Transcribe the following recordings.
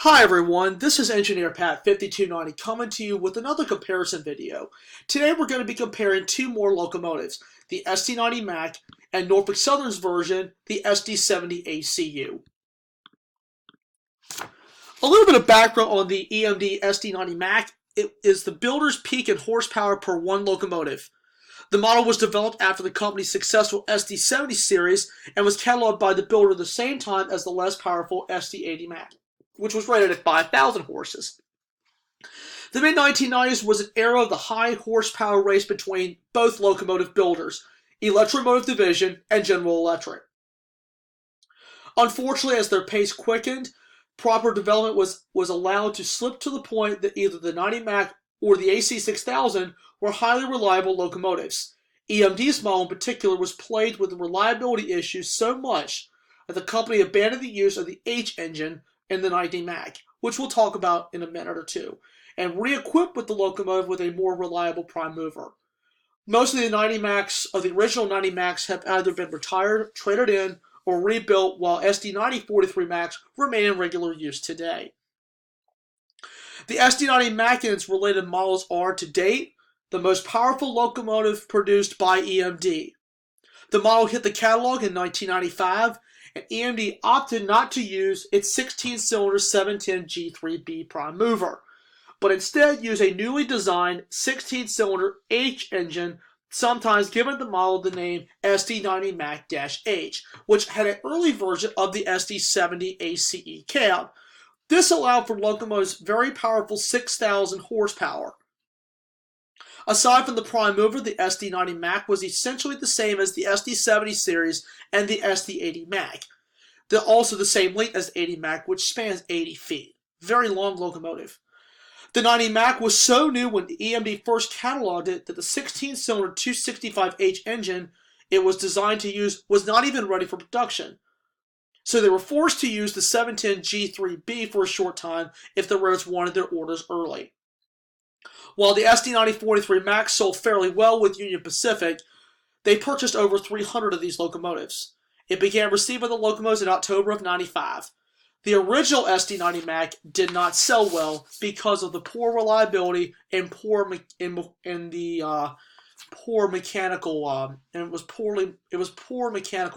Hi everyone, this is Engineer Pat 5290 coming to you with another comparison video. Today we're going to be comparing two more locomotives, the SD90MAC and Norfolk Southern's version, the SD70ACU. A little bit of background on the EMD SD90MAC. It is the builder's peak in horsepower per one locomotive. The model was developed after the company's successful SD70 series and was cataloged by the builder at the same time as the less powerful SD80MAC, which was rated at 5,000 horses. The mid-1990s was an era of the high horsepower race between both locomotive builders, Electromotive Division and General Electric. Unfortunately, as their pace quickened, proper development was allowed to slip to the point that either the 90MAC or the AC6000 were highly reliable locomotives. EMD's model in particular was plagued with reliability issues so much that the company abandoned the use of the H engine in the 90MAC, which we'll talk about in a minute or two, and re-equipped with the locomotive with a more reliable prime mover. Most of the 90MACs, of the original 90MACs, have either been retired, traded in, or rebuilt, while SD90 43MACs remain in regular use today. The SD90MAC and its related models are, to date, the most powerful locomotive produced by EMD. The model hit the catalog in 1995, and EMD opted not to use its 16-cylinder 710 G3B prime mover, but instead used a newly designed 16-cylinder H engine, sometimes given the model the name SD90MAC-H, which had an early version of the SD70ACE cab. This allowed for locomotives very powerful 6,000 horsepower. Aside from the prime mover, the SD90MAC was essentially the same as the SD70 series and the SD80MAC. They're also the same length as the 80MAC, which spans 80 feet. Very long locomotive. The 90MAC was so new when the EMD first cataloged it that the 16-cylinder 265H engine it was designed to use was not even ready for production. So they were forced to use the 710 G3B for a short time if the railroads wanted their orders early. While the SD90 43MAC sold fairly well with Union Pacific, they purchased over 300 of these locomotives. It began receiving the locomotives in October of 95. The original SD90MAC did not sell well because of the poor reliability and poor mechanical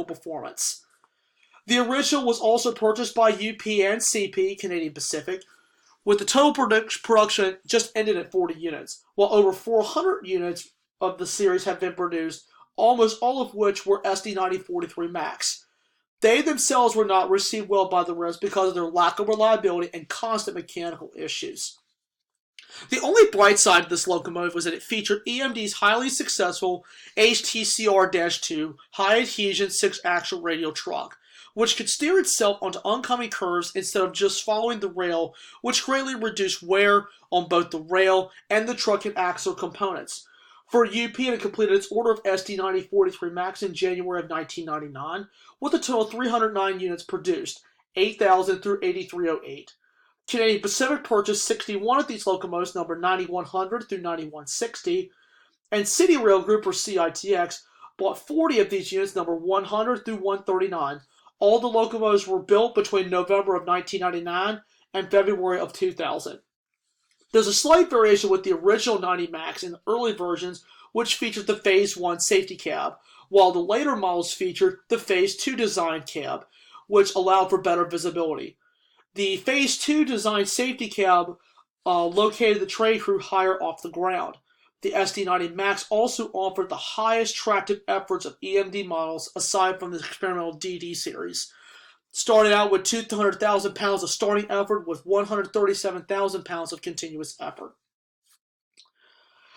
performance. The original was also purchased by UP and CP, Canadian Pacific, with the total production just ended at 40 units, while over 400 units of the series have been produced, almost all of which were SD90 43MACs. They themselves were not received well by the rails because of their lack of reliability and constant mechanical issues. The only bright side of this locomotive was that it featured EMD's highly successful HTCR-2 high-adhesion 6-axle radial truck, which could steer itself onto oncoming curves instead of just following the rail, which greatly reduced wear on both the rail and the truck and axle components. For UP, it completed its order of SD90 43MACs in January of 1999, with a total of 309 units produced, 8,000 through 8308. Canadian Pacific purchased 61 of these locomotives numbered 9100 through 9160, and City Rail Group, or CITX, bought 40 of these units numbered 100 through 139. All the locomotives were built between November of 1999 and February of 2000. There's a slight variation with the original 90MACs in the early versions, which featured the Phase 1 safety cab, while the later models featured the Phase 2 design cab, which allowed for better visibility. The Phase 2 design safety cab located the train crew higher off the ground. The SD90MACs also offered the highest tractive efforts of EMD models aside from the experimental DD series. Started out with 200,000 pounds of starting effort with 137,000 pounds of continuous effort.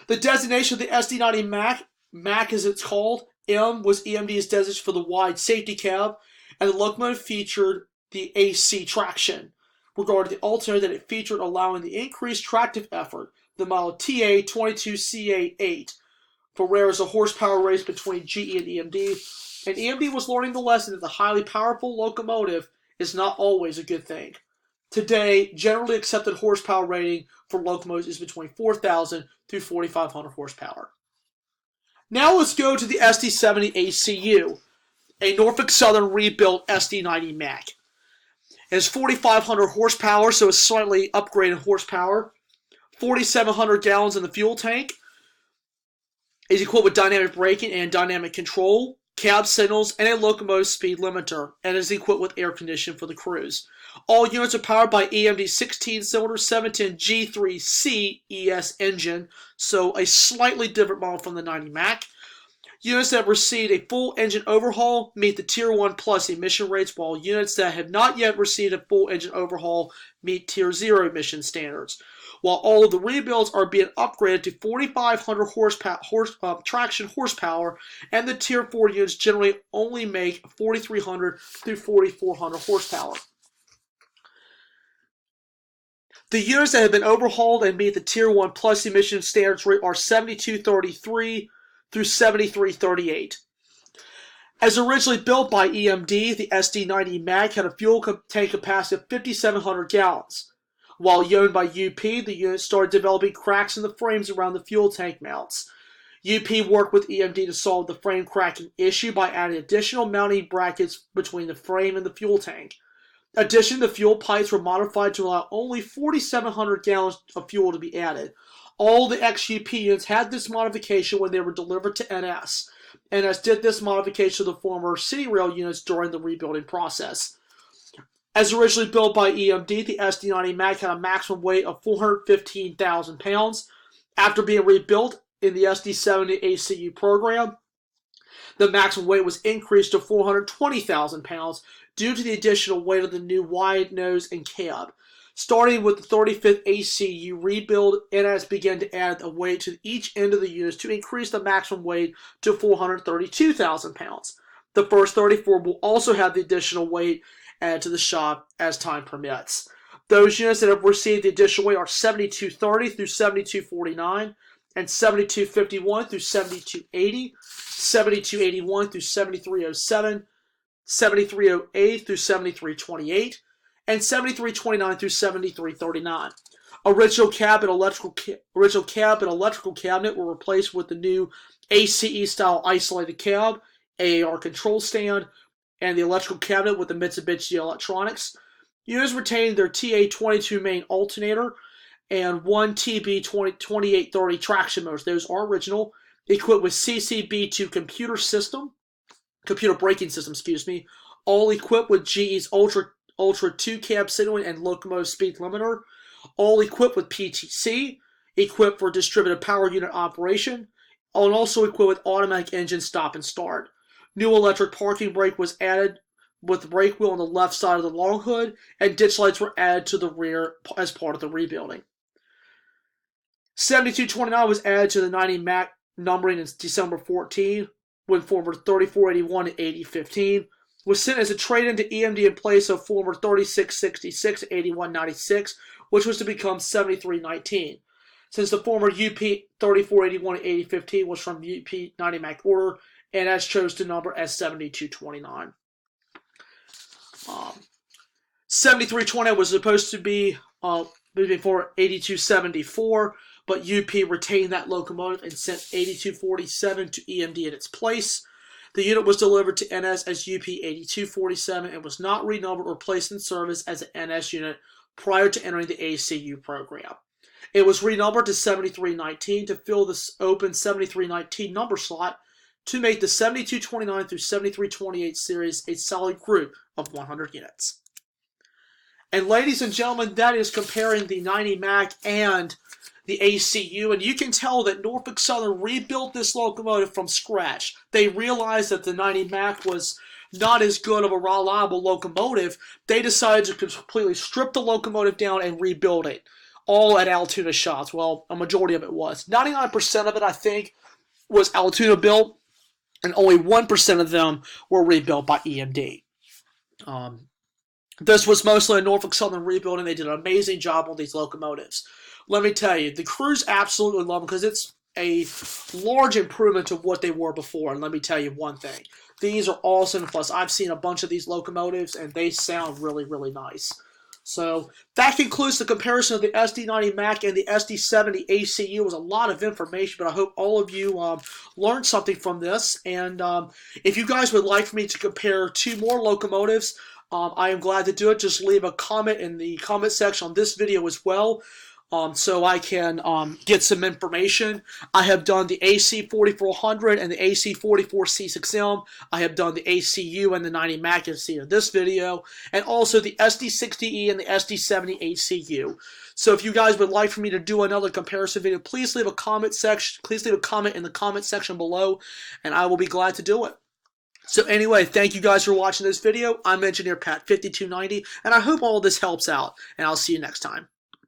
The designation of the SD90MAC, MAC as it's called, M was EMD's designation for the wide safety cab, and the locomotive featured the AC traction. Regarding the alternator that it featured allowing the increased tractive effort, the model TA22CA8 for rare as a horsepower race between GE and EMD, and EMD was learning the lesson that the highly powerful locomotive is not always a good thing. Today, generally accepted horsepower rating for locomotives is between 4,000 through 4,500 horsepower. Now let's go to the SD70ACU, a Norfolk Southern rebuilt SD90MAC. It has 4,500 horsepower, so it's slightly upgraded horsepower. 4,700 gallons in the fuel tank. Is equipped with dynamic braking and dynamic control, cab signals, and a locomotive speed limiter, and is equipped with air conditioning for the crews. All units are powered by EMD's 16-cylinder 710 G3C ES engine, so a slightly different model from the 90 MAC. Units that have received a full engine overhaul meet the Tier 1 Plus emission rates, while units that have not yet received a full engine overhaul meet Tier 0 emission standards. While all of the rebuilds are being upgraded to 4,500 traction horsepower, and the Tier 4 units generally only make 4,300 through 4,400 horsepower. The units that have been overhauled and meet the Tier 1 Plus emission standards rate are 7233 through 7338. As originally built by EMD, the SD90MAC had a fuel tank capacity of 5,700 gallons. While owned by UP, the unit started developing cracks in the frames around the fuel tank mounts. UP worked with EMD to solve the frame cracking issue by adding additional mounting brackets between the frame and the fuel tank. In addition, the fuel pipes were modified to allow only 4,700 gallons of fuel to be added. All the ex-UP units had this modification when they were delivered to NS. NS did this modification to the former City Rail units during the rebuilding process. As originally built by EMD, the SD90MAC had a maximum weight of 415,000 pounds. After being rebuilt in the SD70ACU program, the maximum weight was increased to 420,000 pounds due to the additional weight of the new wide nose and cab. Starting with the 35th ACU rebuild, NS began to add a weight to each end of the units to increase the maximum weight to 432,000 pounds. The first 34 will also have the additional weight added to the shop as time permits. Those units that have received the additional weight are 7230 through 7249, and 7251 through 7280, 7281 through 7307, 7308 through 7328, and 7329 through 7339. Original cab and electrical cabinet were replaced with the new ACE style isolated cab, AAR control stand, and the electrical cabinet with the Mitsubishi electronics. Units retained their TA22 main alternator and one TB2830 traction motors. Those are original, equipped with CCB2 computer braking system, all equipped with GE's Ultra 2 cab signaling and locomotive speed limiter, all equipped with PTC, equipped for distributed power unit operation, and also equipped with automatic engine stop and start. New electric parking brake was added with the brake wheel on the left side of the long hood, and ditch lights were added to the rear as part of the rebuilding. 7229 was added to the 90 MAC numbering in December 14, when former 3481 and 8015 was sent as a trade-in to EMD in place of former 3666 and 8196, which was to become 7319. Since the former UP 3481 and 8015 was from UP 90 MAC order, and as chose to number as 7229. 7320 was supposed to be moving forward 8274, but UP retained that locomotive and sent 8247 to EMD in its place. The unit was delivered to NS as UP 8247 and was not renumbered or placed in service as an NS unit prior to entering the ACU program. It was renumbered to 7319 to fill this open 7319 number slot to make the 7229 through 7328 series a solid group of 100 units. And ladies and gentlemen, that is comparing the 90 MAC and the ACU, and you can tell that Norfolk Southern rebuilt this locomotive from scratch. They realized that the 90 MAC was not as good of a reliable locomotive. They decided to completely strip the locomotive down and rebuild it, all at Altoona shops. Well, a majority of it was. 99% of it, I think, was Altoona built, and only 1% of them were rebuilt by EMD. This was mostly a Norfolk Southern rebuild, and they did an amazing job on these locomotives. Let me tell you, the crews absolutely love them because it's a large improvement to what they were before. And let me tell you one thing. These are awesome. Plus, I've seen a bunch of these locomotives, and they sound really, really nice. So that concludes the comparison of the SD90MAC and the SD70ACU. It was a lot of information, but I hope all of you learned something from this. And if you guys would like for me to compare two more locomotives, I am glad to do it. Just leave a comment in the comment section on this video as well. So I can get some information. I have done the AC4400 and the AC44C6M. I have done the ACU and the 90MAC as seen in this video, and also the SD60E and the SD70ACU. So if you guys would like for me to do another comparison video, please leave a comment section. Please leave a comment in the comment section below, and I will be glad to do it. So anyway, thank you guys for watching this video. I'm Engineer Pat 5290, and I hope all of this helps out, and I'll see you next time.